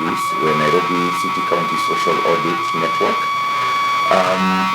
Assemblies, Nairobi City County Social Audit Network.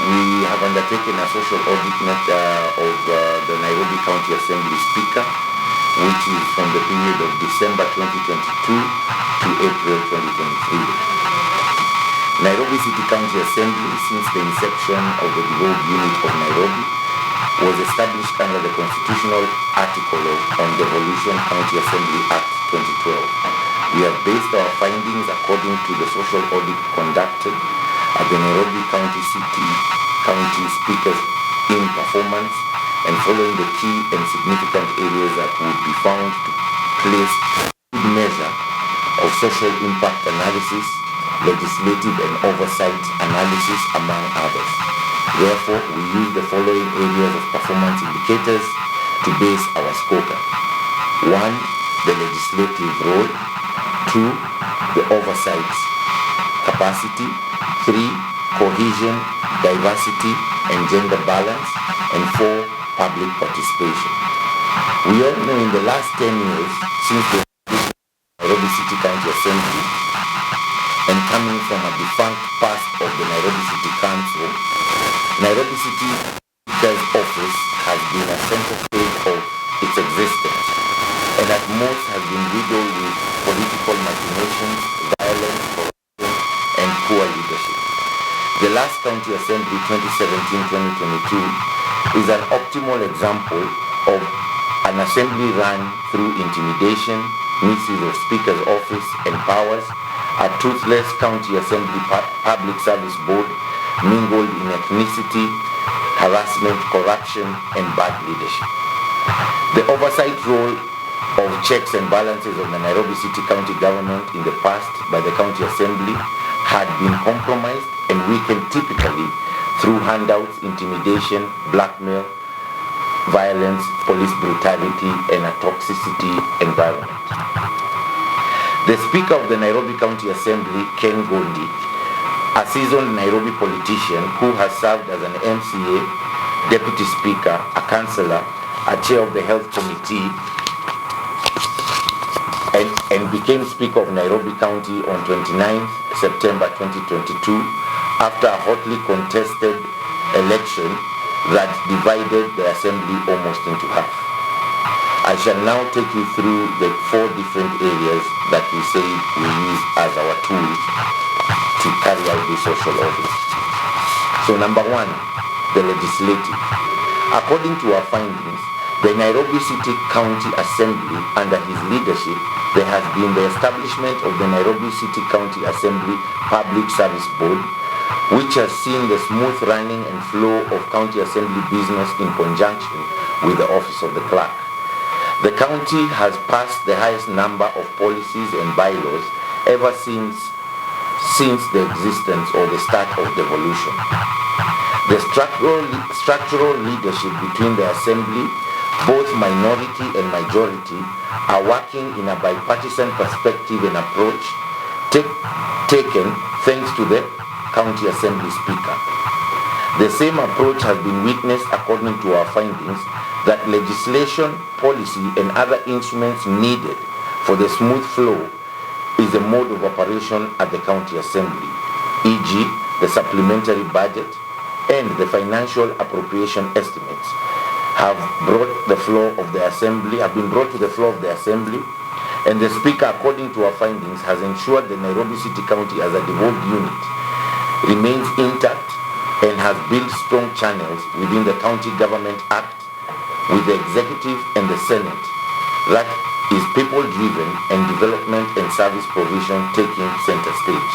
We have undertaken a social audit of the Nairobi County Assembly Speaker, which is from the period of December 2022 to April 2023. Nairobi City County Assembly, since the inception of the devolved unit of Nairobi, was established under the constitutional article on Devolution County Assembly Act 2012. We have based our findings according to the social audit conducted at the Nairobi County Speakers in performance and following the key and significant areas that would be found to place good measure of social impact analysis, legislative and oversight analysis, among others. Therefore, we use the following areas of performance indicators to base our scorecard. 1. The legislative role. 2. The oversight capacity. 3. Cohesion, diversity and gender balance. And 4. Public participation. We all know in the last 10 years since the Nairobi City County Assembly, and coming from a defunct past of the Nairobi City Council, Nairobi City Speaker's office has been a center stage of its existence, and at most has been riddled with political machinations, violence, corruption, and poor leadership. The last County Assembly 2017-2022 is an optimal example of an assembly run through intimidation, misuse of Speaker's office and powers, a toothless County Assembly Public Service Board mingled in ethnicity, harassment, corruption, and bad leadership. The oversight role of checks and balances of the Nairobi City County government in the past by the County Assembly had been compromised and weakened typically through handouts, intimidation, blackmail, violence, police brutality, and a toxicity environment. The Speaker of the Nairobi County Assembly, Ken Gondi, a seasoned Nairobi politician who has served as an MCA, Deputy Speaker, a Councillor, a Chair of the Health Committee, and became Speaker of Nairobi County on 29th September 2022 after a hotly contested election that divided the Assembly almost into half. I shall now take you through the 4 different areas that we say we use as our tools to carry out the social audit. So number 1, the legislative. According to our findings, the Nairobi City County Assembly, under his leadership, there has been the establishment of the Nairobi City County Assembly Public Service Board, which has seen the smooth running and flow of County Assembly business in conjunction with the Office of the Clerk. The county has passed the highest number of policies and bylaws ever since the existence or the start of devolution. The structural leadership between the Assembly, both minority and majority, are working in a bipartisan perspective and approach taken thanks to the County Assembly Speaker. The same approach has been witnessed according to our findings that legislation, policy and other instruments needed for the smooth flow is a mode of operation at the County Assembly, e.g. the supplementary budget and the financial appropriation estimates have been brought to the floor of the Assembly, and the Speaker, according to our findings, has ensured the Nairobi City County as a devolved unit remains intact and has built strong channels within the County Government Act with the Executive and the Senate that is people-driven and development and service provision taking center stage.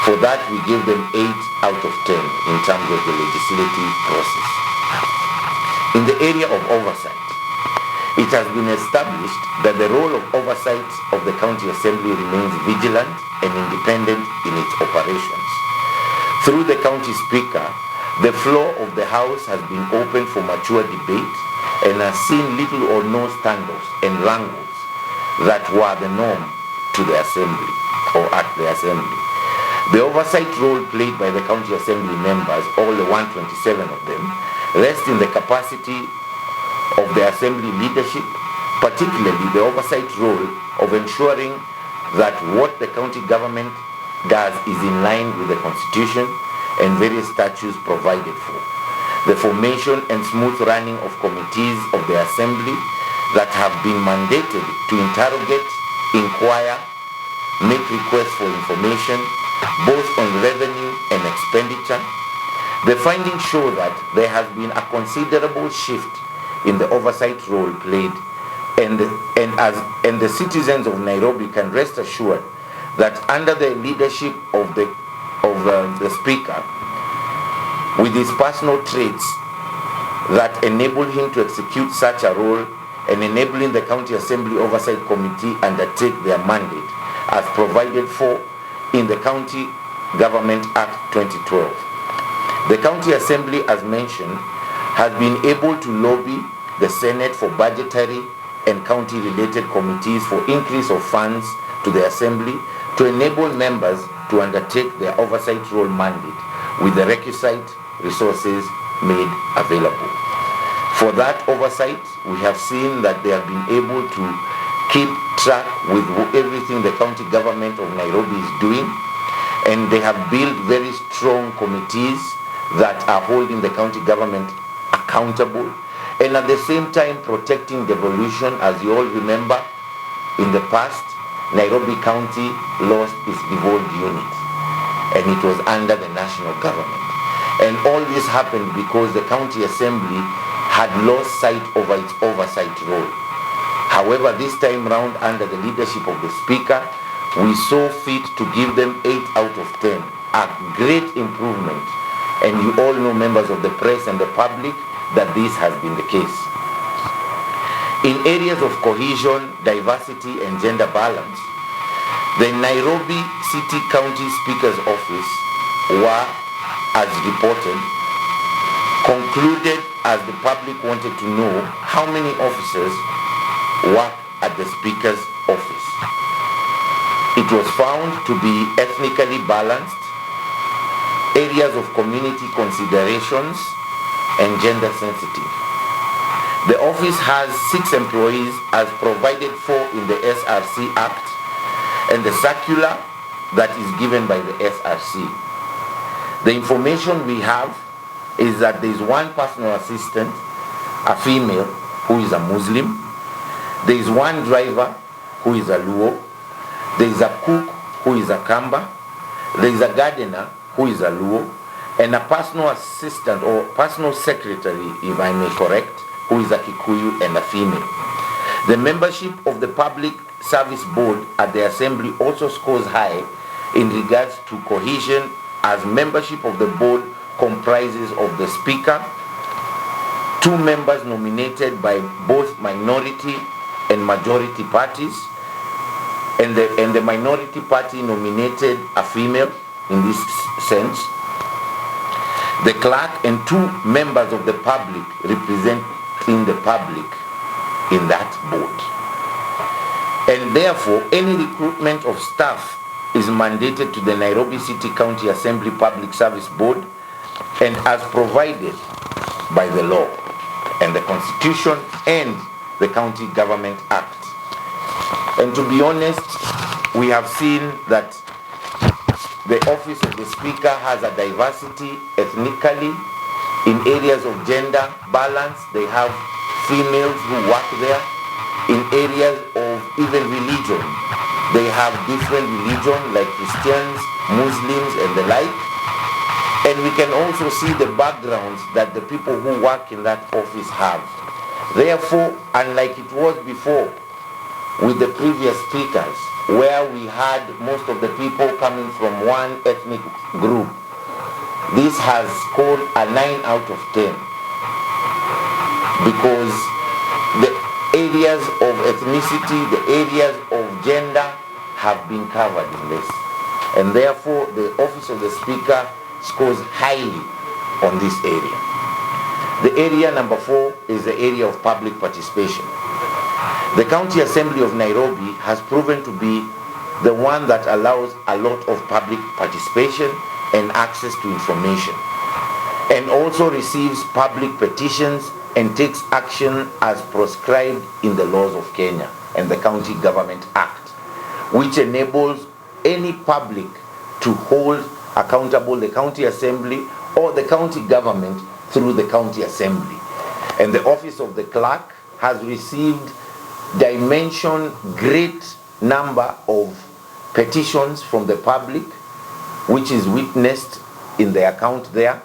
For that, we give them 8 out of 10 in terms of the legislative process. In the area of oversight, it has been established that the role of oversight of the County Assembly remains vigilant and independent in its operations. Through the County Speaker, the floor of the House has been open for mature debate and has seen little or no standoffs and wrangles that were the norm to the Assembly or at the Assembly. The oversight role played by the County Assembly members, all the 127 of them, rests in the capacity of the Assembly leadership, particularly the oversight role of ensuring that what the county government does is in line with the constitution and various statutes provided for. The formation and smooth running of committees of the assembly that have been mandated to interrogate, inquire, make requests for information, both on revenue and expenditure. The findings show that there has been a considerable shift in the oversight role played, and the citizens of Nairobi can rest assured that under the leadership of the Speaker, with his personal traits that enable him to execute such a role and enabling the County Assembly Oversight Committee undertake their mandate as provided for in the County Government Act 2012. The County Assembly, as mentioned, has been able to lobby the Senate for budgetary and county-related committees for increase of funds to the Assembly to enable members to undertake their oversight role mandate with the requisite resources made available. For that oversight, we have seen that they have been able to keep track with everything the county government of Nairobi is doing, and they have built very strong committees that are holding the county government accountable, and at the same time protecting devolution. As you all remember, in the past, Nairobi County lost its devolved unit, and it was under the national government. And all this happened because the county assembly had lost sight over its oversight role. However, this time round, under the leadership of the Speaker, we saw fit to give them 8 out of 10, a great improvement. And you all know, members of the press and the public, that this has been the case. In areas of cohesion, diversity, and gender balance, the Nairobi City County Speaker's Office were, as reported, concluded as the public wanted to know how many officers work at the Speaker's office. It was found to be ethnically balanced, areas of community considerations, and gender sensitive. The office has 6 employees as provided for in the SRC Act and the circular that is given by the SRC. The information we have is that there is one personal assistant, a female, who is a Muslim. There is one driver who is a Luo. There is a cook who is a Kamba. There is a gardener who is a Luo, and a personal assistant or personal secretary, if I may correct, who is a Kikuyu and a female. The membership of the Public Service Board at the Assembly also scores high in regards to cohesion, as membership of the board comprises of the Speaker, 2 members nominated by both minority and majority parties, and the minority party nominated a female in this sense, the clerk, and 2 members of the public representing the public in that board. And therefore, any recruitment of staff is mandated to the Nairobi City County Assembly Public Service Board, and as provided by the law and the Constitution and the County Government Act. And to be honest, we have seen that the office of the Speaker has a diversity ethnically. In areas of gender balance, they have females who work there. In areas of even religion, they have different religion like Christians, Muslims, and the like. And we can also see the backgrounds that the people who work in that office have. Therefore, unlike it was before with the previous speakers, where we had most of the people coming from one ethnic group, this has scored a 9 out of 10, because the areas of ethnicity, the areas of gender have been covered in this, and therefore the office of the Speaker scores highly on this area. The area number 4 is the area of public participation. The County Assembly of Nairobi has proven to be the one that allows a lot of public participation and access to information, and also receives public petitions and takes action as prescribed in the laws of Kenya and the County Government Act. which enables any public to hold accountable the county assembly or the county government through the county assembly. And the office of the clerk has received great number of petitions from the public, which is witnessed in the account there.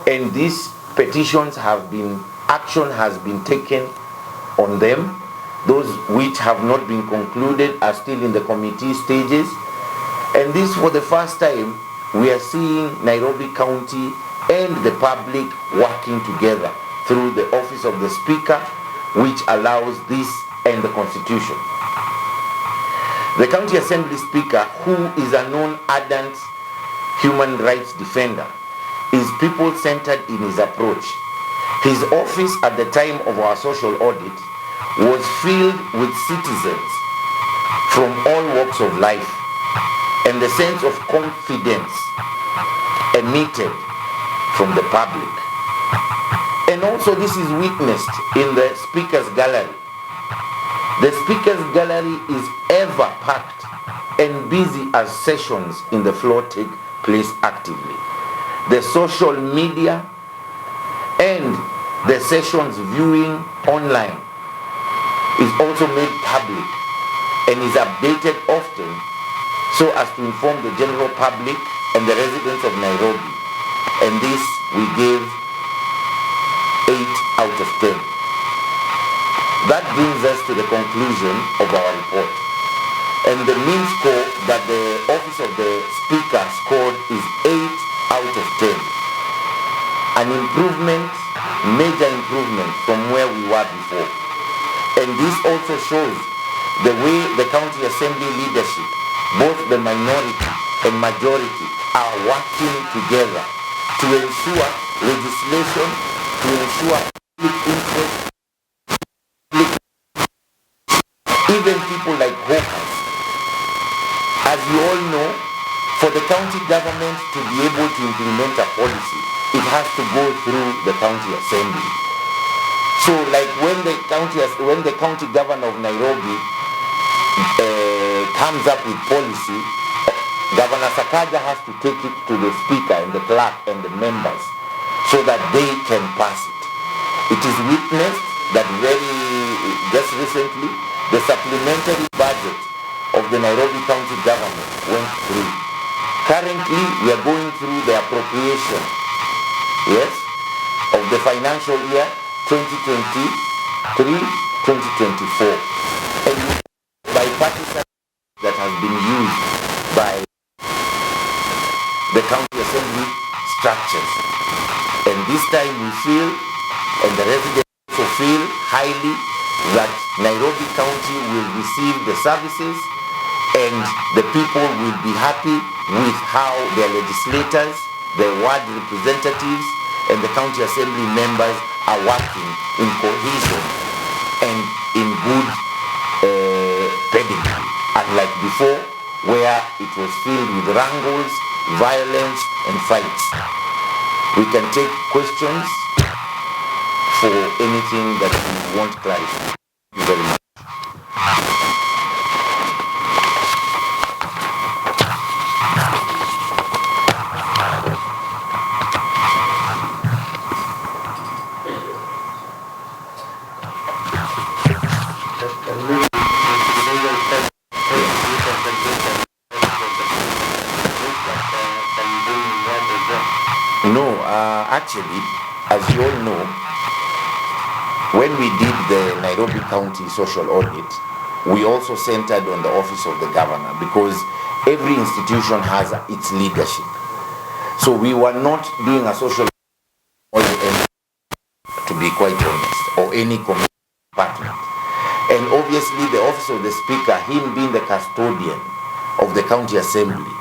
And these petitions action has been taken on them. Those which have not been concluded are still in the committee stages. And this, for the first time, we are seeing Nairobi County and the public working together through the office of the Speaker, which allows this and the Constitution. The County Assembly Speaker, who is a non-ardent human rights defender, is people-centered in his approach. His office at the time of our social audit was filled with citizens from all walks of life, and the sense of confidence emitted from the public. And also this is witnessed in the Speaker's Gallery. The Speaker's Gallery is ever packed and busy as sessions in the floor take place actively. The social media and the sessions viewing online is also made public and is updated often so as to inform the general public and the residents of Nairobi. And this we gave 8 out of 10. That brings us to the conclusion of our report. And the mean score that the office of the Speaker scored is 8 out of 10. An improvement, major improvement from where we were before. And this also shows the way the county assembly leadership, both the minority and majority, are working together to ensure legislation, to ensure public interest, even people like hawkers. As you all know, for the county government to be able to implement a policy, it has to go through the county assembly. So like when the county governor of Nairobi comes up with policy, Governor Sakaja has to take it to the Speaker and the clerk and the members so that they can pass it. It is witnessed that just recently, the supplementary budget of the Nairobi County government went through. Currently, we are going through the appropriation, yes, of the financial year 2023-2024. And bipartisan that has been used by the county assembly structures. And this time we feel, and the residents also feel highly, that Nairobi County will receive the services and the people will be happy with how their legislators, their ward representatives, and the county assembly members are working in cohesion and in good pedigree, unlike before, where it was filled with wrangles, violence, and fights. We can take questions for anything that you want clarified. Thank you very much. Actually, as you all know, when we did the Nairobi County social audit, we also centered on the office of the governor because every institution has its leadership. So we were not doing a social audit, to be quite honest, or any community department. And obviously the office of the Speaker, him being the custodian of the county assembly,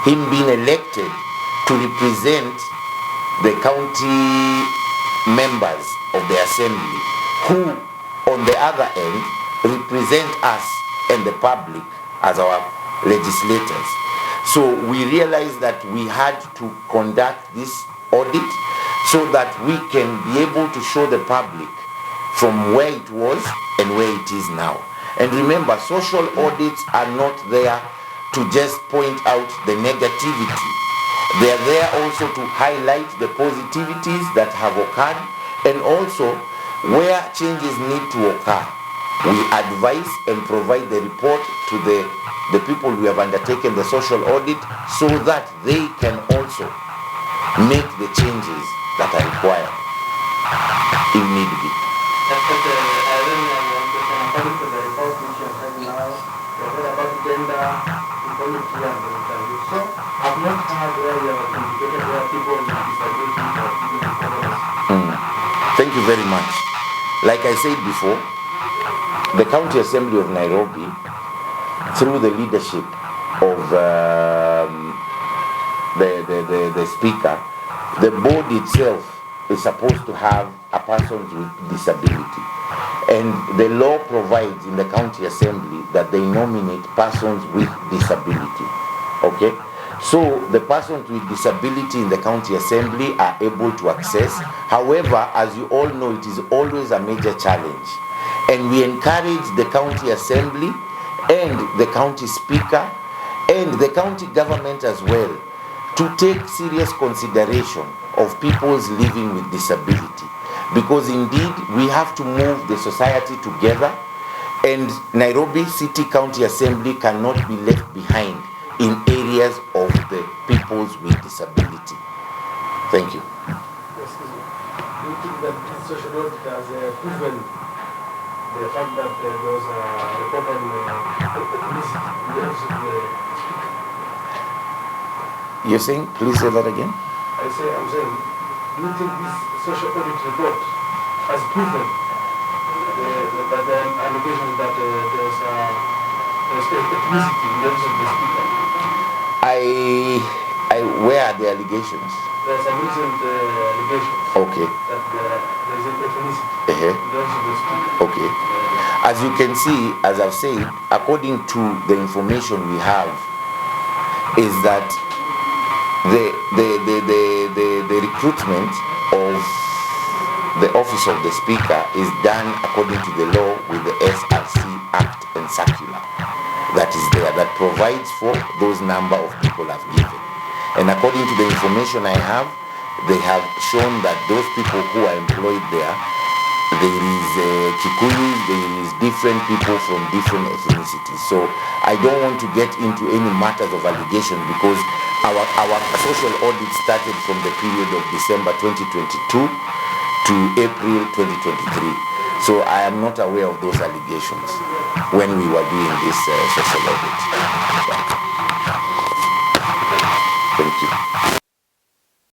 him being elected to represent the county members of the assembly, who on the other end represent us and the public as our legislators. So we realized that we had to conduct this audit so that we can be able to show the public from where it was and where it is now. And remember, social audits are not there to just point out the negativity. They are there also to highlight the positivities that have occurred, and also where changes need to occur. We advise and provide the report to the people who have undertaken the social audit so that they can also make the changes that are required if need be. According to the report which you have now, you have heard about gender equality and interview. So I've not heard where you have indicated where people with disabilities are giving equality. Thank you very much. Like I said before, the County Assembly of Nairobi, through the leadership of the Speaker, the board itself is supposed to have a person with disability. And the law provides in the County Assembly that they nominate persons with disability. Okay? So the persons with disability in the County Assembly are able to access. However, as you all know, it is always a major challenge. And we encourage the County Assembly and the County Speaker and the county government as well to take serious consideration of people's living with disability. Because indeed, we have to move the society together, and Nairobi City County Assembly cannot be left behind in areas of the peoples with disability. Thank you. Excuse me. Do you think that this social audit has proven the fact that there was a report on ethnicity in the office of the speaker? You're saying? Please say that again. I'm saying, do you think this social audit report has proven that the allegations that there's ethnicity in the office of the speaker? Where are the allegations? There's a recent allegation Okay. that there's ethnicity in the office of the speaker. Okay. As you can see, as I've said, according to the information we have, is that the recruitment of the office of the Speaker is done according to the law with the SRC Act and Circular that is there, that provides for those number of people I've given. And according to the information I have, they have shown that those people who are employed there is Kikuyus, there is different people from different ethnicities. So I don't want to get into any matters of allegation because our social audit started from the period of December 2022 to April 2023. So I am not aware of those allegations when we were doing this social audit.